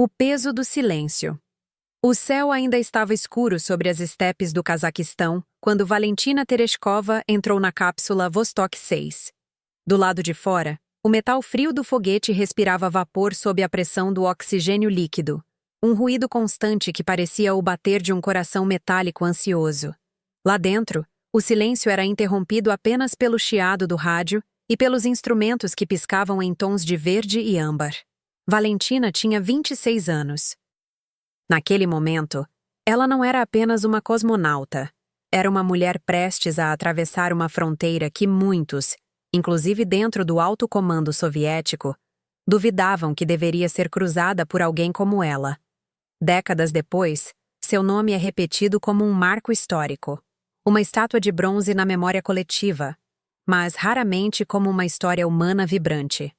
O peso do silêncio. O céu ainda estava escuro sobre as estepes do Cazaquistão quando Valentina Tereshkova entrou na cápsula Vostok 6. Do lado de fora, o metal frio do foguete respirava vapor sob a pressão do oxigênio líquido, um ruído constante que parecia o bater de um coração metálico ansioso. Lá dentro, o silêncio era interrompido apenas pelo chiado do rádio e pelos instrumentos que piscavam em tons de verde e âmbar. Valentina tinha 26 anos. Naquele momento, ela não era apenas uma cosmonauta. Era uma mulher prestes a atravessar uma fronteira que muitos, inclusive dentro do alto comando soviético, duvidavam que deveria ser cruzada por alguém como ela. Décadas depois, seu nome é repetido como um marco histórico, uma estátua de bronze na memória coletiva, mas raramente como uma história humana vibrante.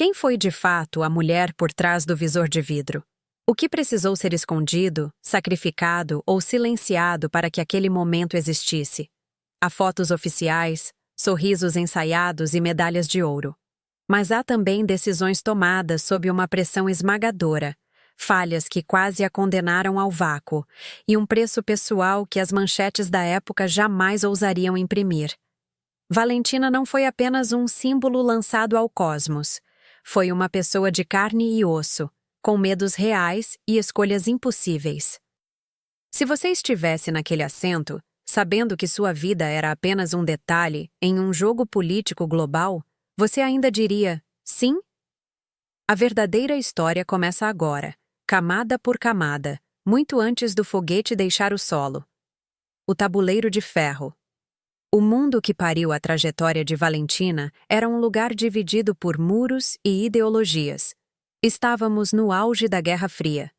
Quem foi de fato a mulher por trás do visor de vidro? O que precisou ser escondido, sacrificado ou silenciado para que aquele momento existisse? Há fotos oficiais, sorrisos ensaiados e medalhas de ouro. Mas há também decisões tomadas sob uma pressão esmagadora, falhas que quase a condenaram ao vácuo, e um preço pessoal que as manchetes da época jamais ousariam imprimir. Valentina não foi apenas um símbolo lançado ao cosmos. Foi uma pessoa de carne e osso, com medos reais e escolhas impossíveis. Se você estivesse naquele assento, sabendo que sua vida era apenas um detalhe em um jogo político global, você ainda diria, sim? A verdadeira história começa agora, camada por camada, muito antes do foguete deixar o solo. O tabuleiro de ferro. O mundo que pariu a trajetória de Valentina era um lugar dividido por muros e ideologias. Estávamos no auge da Guerra Fria.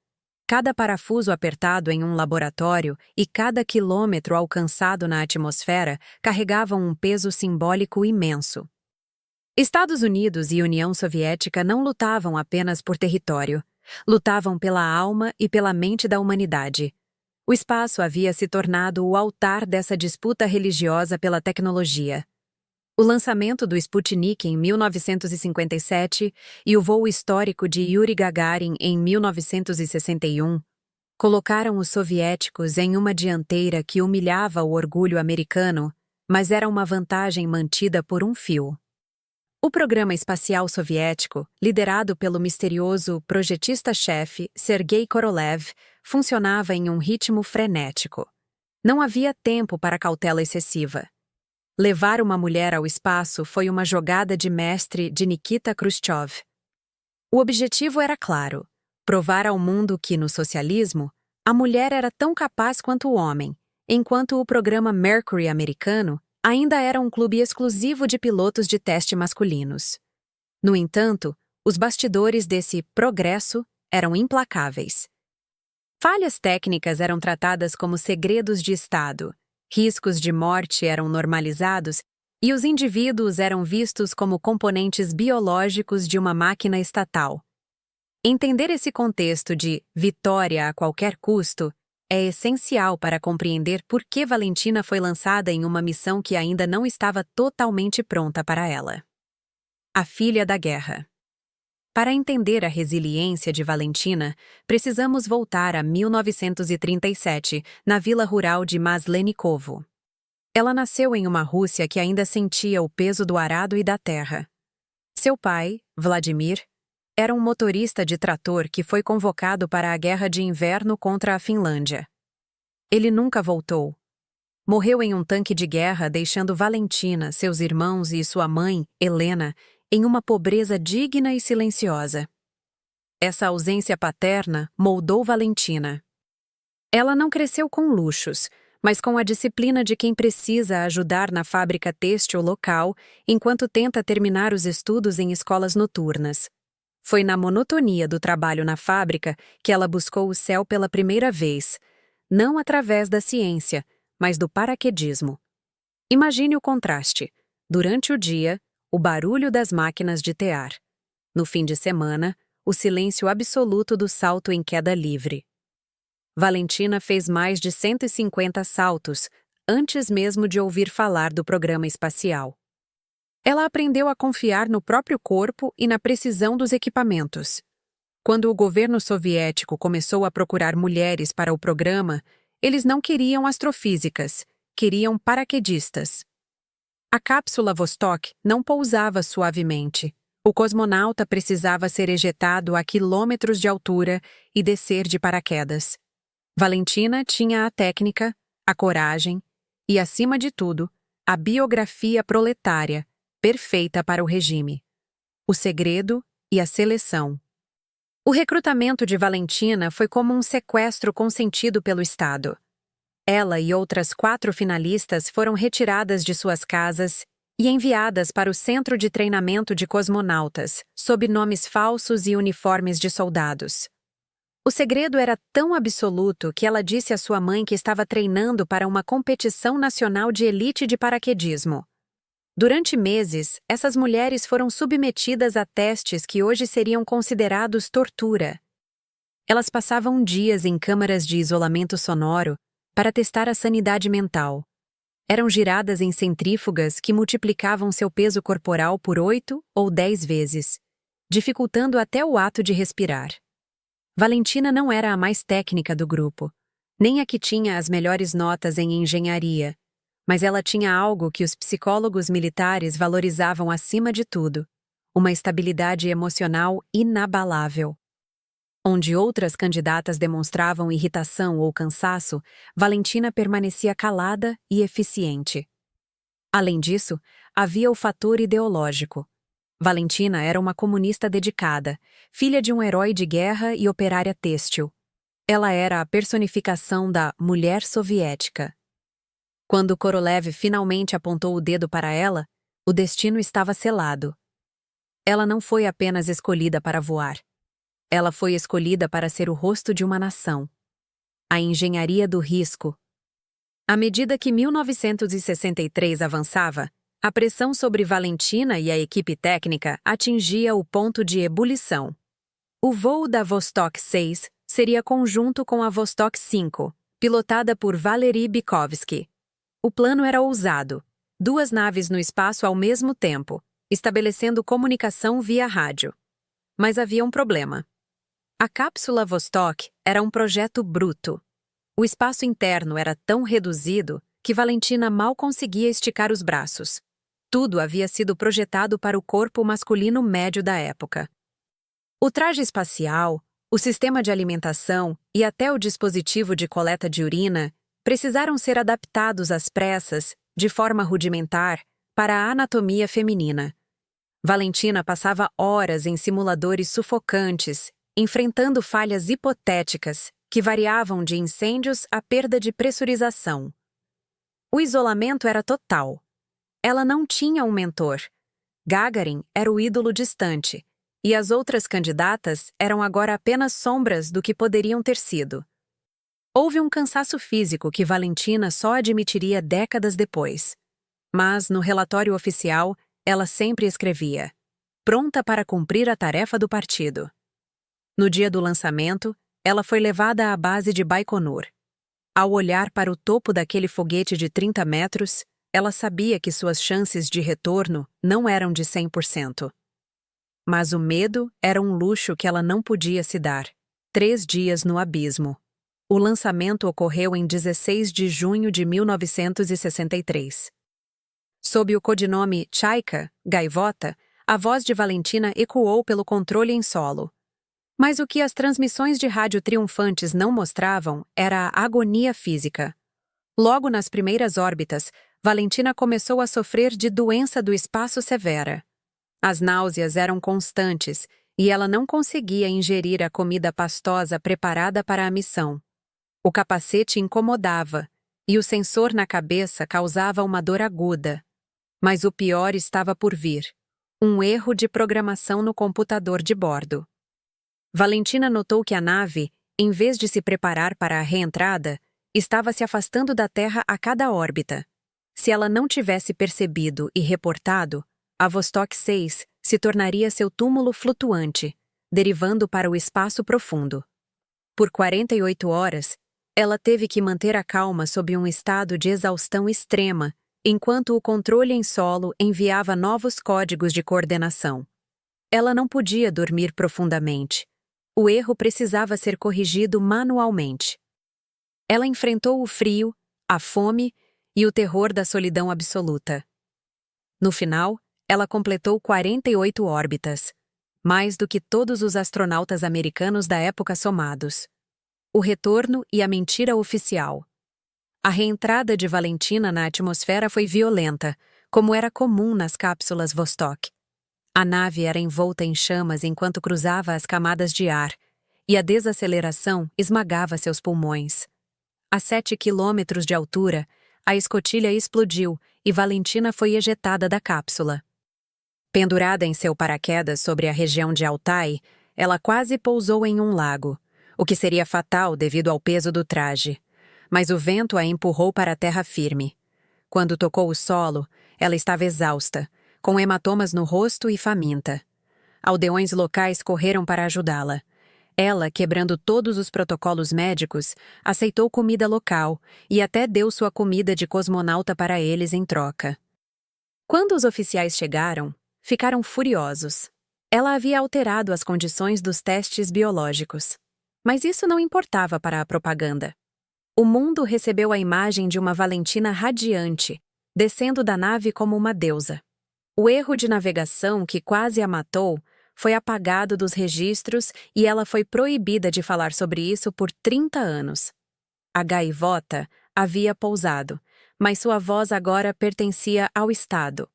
Cada parafuso apertado em um laboratório e cada quilômetro alcançado na atmosfera carregavam um peso simbólico imenso. Estados Unidos e União Soviética não lutavam apenas por território, lutavam pela alma e pela mente da humanidade. O espaço havia se tornado o altar dessa disputa religiosa pela tecnologia. O lançamento do Sputnik em 1957 e o voo histórico de Yuri Gagarin em 1961 colocaram os soviéticos em uma dianteira que humilhava o orgulho americano, mas era uma vantagem mantida por um fio. O programa espacial soviético, liderado pelo misterioso projetista-chefe Sergei Korolev, funcionava em um ritmo frenético. Não havia tempo para cautela excessiva. Levar uma mulher ao espaço foi uma jogada de mestre de Nikita Khrushchev. O objetivo era claro: provar ao mundo que, no socialismo, a mulher era tão capaz quanto o homem, enquanto o programa Mercury americano ainda era um clube exclusivo de pilotos de teste masculinos. No entanto, os bastidores desse progresso eram implacáveis. Falhas técnicas eram tratadas como segredos de Estado, riscos de morte eram normalizados e os indivíduos eram vistos como componentes biológicos de uma máquina estatal. Entender esse contexto de vitória a qualquer custo é essencial para compreender por que Valentina foi lançada em uma missão que ainda não estava totalmente pronta para ela. A filha da guerra. Para entender a resiliência de Valentina, precisamos voltar a 1937, na vila rural de Maslenikovo. Ela nasceu em uma Rússia que ainda sentia o peso do arado e da terra. Seu pai, Vladimir, era um motorista de trator que foi convocado para a guerra de inverno contra a Finlândia. Ele nunca voltou. Morreu em um tanque de guerra, deixando Valentina, seus irmãos e sua mãe, Helena, em uma pobreza digna e silenciosa. Essa ausência paterna moldou Valentina. Ela não cresceu com luxos, mas com a disciplina de quem precisa ajudar na fábrica têxtil local enquanto tenta terminar os estudos em escolas noturnas. Foi na monotonia do trabalho na fábrica que ela buscou o céu pela primeira vez, não através da ciência, mas do paraquedismo. Imagine o contraste. Durante o dia, o barulho das máquinas de tear. No fim de semana, o silêncio absoluto do salto em queda livre. Valentina fez mais de 150 saltos, antes mesmo de ouvir falar do programa espacial. Ela aprendeu a confiar no próprio corpo e na precisão dos equipamentos. Quando o governo soviético começou a procurar mulheres para o programa, eles não queriam astrofísicas, queriam paraquedistas. A cápsula Vostok não pousava suavemente. O cosmonauta precisava ser ejetado a quilômetros de altura e descer de paraquedas. Valentina tinha a técnica, a coragem e, acima de tudo, a biografia proletária, perfeita para o regime. O segredo e a seleção. O recrutamento de Valentina foi como um sequestro consentido pelo Estado. Ela e outras 4 finalistas foram retiradas de suas casas e enviadas para o Centro de Treinamento de Cosmonautas, sob nomes falsos e uniformes de soldados. O segredo era tão absoluto que ela disse à sua mãe que estava treinando para uma competição nacional de elite de paraquedismo. Durante meses, essas mulheres foram submetidas a testes que hoje seriam considerados tortura. Elas passavam dias em câmaras de isolamento sonoro para testar a sanidade mental. Eram giradas em centrífugas que multiplicavam seu peso corporal por 8 ou 10 vezes, dificultando até o ato de respirar. Valentina não era a mais técnica do grupo, nem a que tinha as melhores notas em engenharia, mas ela tinha algo que os psicólogos militares valorizavam acima de tudo: uma estabilidade emocional inabalável. Onde outras candidatas demonstravam irritação ou cansaço, Valentina permanecia calada e eficiente. Além disso, havia o fator ideológico. Valentina era uma comunista dedicada, filha de um herói de guerra e operária têxtil. Ela era a personificação da mulher soviética. Quando Korolev finalmente apontou o dedo para ela, o destino estava selado. Ela não foi apenas escolhida para voar. Ela foi escolhida para ser o rosto de uma nação. A engenharia do risco. À medida que 1963 avançava, a pressão sobre Valentina e a equipe técnica atingia o ponto de ebulição. O voo da Vostok 6 seria conjunto com a Vostok 5, pilotada por Valery Bykovsky. O plano era ousado: 2 naves no espaço ao mesmo tempo, estabelecendo comunicação via rádio. Mas havia um problema. A cápsula Vostok era um projeto bruto. O espaço interno era tão reduzido que Valentina mal conseguia esticar os braços. Tudo havia sido projetado para o corpo masculino médio da época. O traje espacial, o sistema de alimentação e até o dispositivo de coleta de urina precisaram ser adaptados às pressas, de forma rudimentar, para a anatomia feminina. Valentina passava horas em simuladores sufocantes, enfrentando falhas hipotéticas que variavam de incêndios à perda de pressurização. O isolamento era total. Ela não tinha um mentor. Gagarin era o ídolo distante, e as outras candidatas eram agora apenas sombras do que poderiam ter sido. Houve um cansaço físico que Valentina só admitiria décadas depois. Mas, no relatório oficial, ela sempre escrevia: pronta para cumprir a tarefa do partido. No dia do lançamento, ela foi levada à base de Baikonur. Ao olhar para o topo daquele foguete de 30 metros, ela sabia que suas chances de retorno não eram de 100%. Mas o medo era um luxo que ela não podia se dar. 3 dias no abismo. O lançamento ocorreu em 16 de junho de 1963. Sob o codinome Chaika, Gaivota, a voz de Valentina ecoou pelo controle em solo. Mas o que as transmissões de rádio triunfantes não mostravam era a agonia física. Logo nas primeiras órbitas, Valentina começou a sofrer de doença do espaço severa. As náuseas eram constantes e ela não conseguia ingerir a comida pastosa preparada para a missão. O capacete incomodava e o sensor na cabeça causava uma dor aguda. Mas o pior estava por vir: um erro de programação no computador de bordo. Valentina notou que a nave, em vez de se preparar para a reentrada, estava se afastando da Terra a cada órbita. Se ela não tivesse percebido e reportado, a Vostok 6 se tornaria seu túmulo flutuante, derivando para o espaço profundo. Por 48 horas, ela teve que manter a calma sob um estado de exaustão extrema, enquanto o controle em solo enviava novos códigos de coordenação. Ela não podia dormir profundamente. O erro precisava ser corrigido manualmente. Ela enfrentou o frio, a fome e o terror da solidão absoluta. No final, ela completou 48 órbitas, mais do que todos os astronautas americanos da época somados. O retorno e a mentira oficial. A reentrada de Valentina na atmosfera foi violenta, como era comum nas cápsulas Vostok. A nave era envolta em chamas enquanto cruzava as camadas de ar, e a desaceleração esmagava seus pulmões. A 7 quilômetros de altura, a escotilha explodiu e Valentina foi ejetada da cápsula. Pendurada em seu paraquedas sobre a região de Altai, ela quase pousou em um lago, o que seria fatal devido ao peso do traje. Mas o vento a empurrou para a terra firme. Quando tocou o solo, ela estava exausta, com hematomas no rosto e faminta. Aldeões locais correram para ajudá-la. Ela, quebrando todos os protocolos médicos, aceitou comida local e até deu sua comida de cosmonauta para eles em troca. Quando os oficiais chegaram, ficaram furiosos. Ela havia alterado as condições dos testes biológicos. Mas isso não importava para a propaganda. O mundo recebeu a imagem de uma Valentina radiante, descendo da nave como uma deusa. O erro de navegação que quase a matou foi apagado dos registros e ela foi proibida de falar sobre isso por 30 anos. A gaivota havia pousado, mas sua voz agora pertencia ao Estado.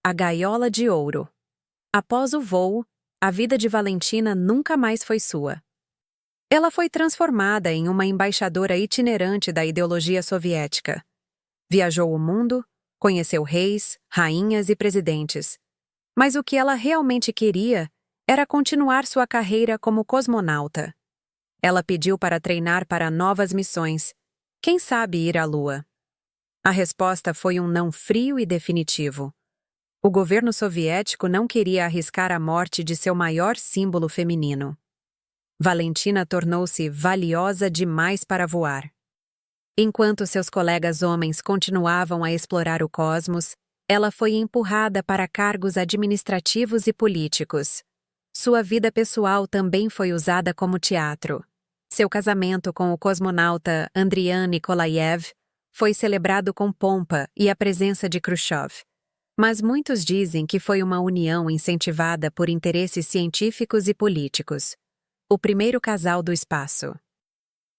A gaiola de ouro. Após o voo, a vida de Valentina nunca mais foi sua. Ela foi transformada em uma embaixadora itinerante da ideologia soviética. Viajou o mundo, conheceu reis, rainhas e presidentes. Mas o que ela realmente queria era continuar sua carreira como cosmonauta. Ela pediu para treinar para novas missões, quem sabe ir à Lua. A resposta foi um não frio e definitivo. O governo soviético não queria arriscar a morte de seu maior símbolo feminino. Valentina tornou-se valiosa demais para voar. Enquanto seus colegas homens continuavam a explorar o cosmos, ela foi empurrada para cargos administrativos e políticos. Sua vida pessoal também foi usada como teatro. Seu casamento com o cosmonauta Andrian Nikolaev foi celebrado com pompa e a presença de Khrushchev. Mas muitos dizem que foi uma união incentivada por interesses científicos e políticos. O primeiro casal do espaço.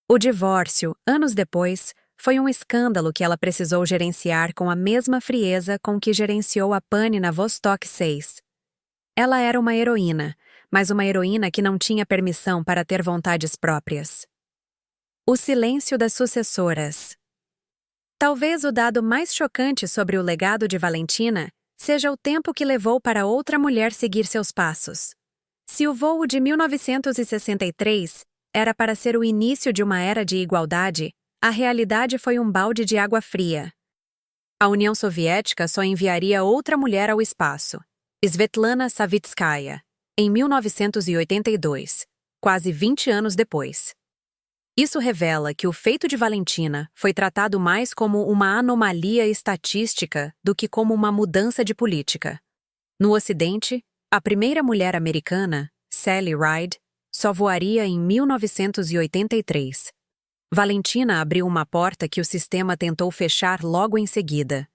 O divórcio, anos depois, foi um escândalo que ela precisou gerenciar com a mesma frieza com que gerenciou a pane na Vostok 6. Ela era uma heroína, mas uma heroína que não tinha permissão para ter vontades próprias. O silêncio das sucessoras. Talvez o dado mais chocante sobre o legado de Valentina seja o tempo que levou para outra mulher seguir seus passos. Se o voo de 1963 era para ser o início de uma era de igualdade, a realidade foi um balde de água fria. A União Soviética só enviaria outra mulher ao espaço, Svetlana Savitskaya, em 1982, quase 20 anos depois. Isso revela que o feito de Valentina foi tratado mais como uma anomalia estatística do que como uma mudança de política. No Ocidente, a primeira mulher americana, Sally Ride, só voaria em 1983. Valentina abriu uma porta que o sistema tentou fechar logo em seguida.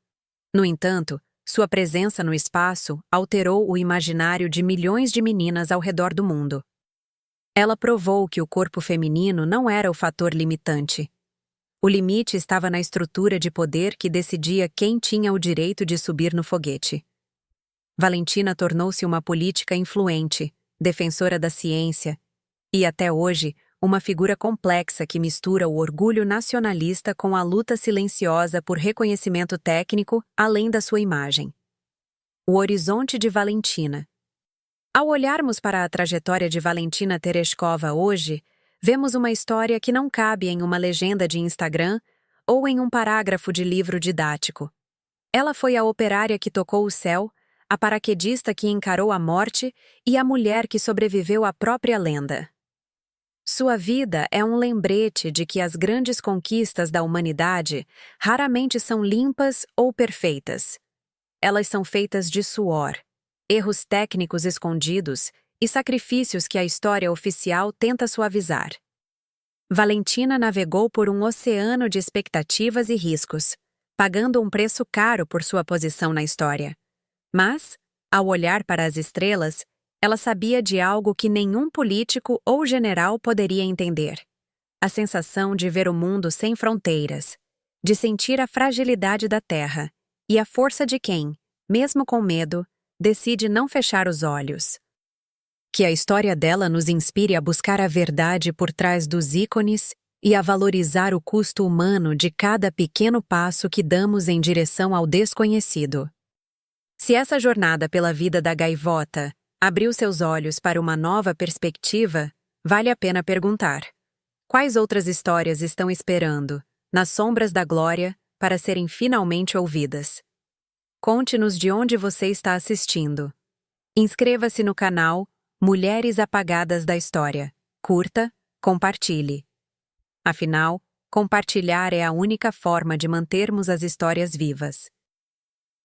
No entanto, sua presença no espaço alterou o imaginário de milhões de meninas ao redor do mundo. Ela provou que o corpo feminino não era o fator limitante. O limite estava na estrutura de poder que decidia quem tinha o direito de subir no foguete. Valentina tornou-se uma política influente, defensora da ciência, e até hoje, uma figura complexa que mistura o orgulho nacionalista com a luta silenciosa por reconhecimento técnico além da sua imagem. O horizonte de Valentina. Ao olharmos para a trajetória de Valentina Tereshkova hoje, vemos uma história que não cabe em uma legenda de Instagram ou em um parágrafo de livro didático. Ela foi a operária que tocou o céu, a paraquedista que encarou a morte e a mulher que sobreviveu à própria lenda. Sua vida é um lembrete de que as grandes conquistas da humanidade raramente são limpas ou perfeitas. Elas são feitas de suor, erros técnicos escondidos e sacrifícios que a história oficial tenta suavizar. Valentina navegou por um oceano de expectativas e riscos, pagando um preço caro por sua posição na história. Mas, ao olhar para as estrelas, ela sabia de algo que nenhum político ou general poderia entender: a sensação de ver o mundo sem fronteiras, de sentir a fragilidade da Terra e a força de quem, mesmo com medo, decide não fechar os olhos. Que a história dela nos inspire a buscar a verdade por trás dos ícones e a valorizar o custo humano de cada pequeno passo que damos em direção ao desconhecido. Se essa jornada pela vida da gaivota abriu seus olhos para uma nova perspectiva, vale a pena perguntar: quais outras histórias estão esperando, nas sombras da glória, para serem finalmente ouvidas? Conte-nos de onde você está assistindo. Inscreva-se no canal Mulheres Apagadas da História. Curta, compartilhe. Afinal, compartilhar é a única forma de mantermos as histórias vivas.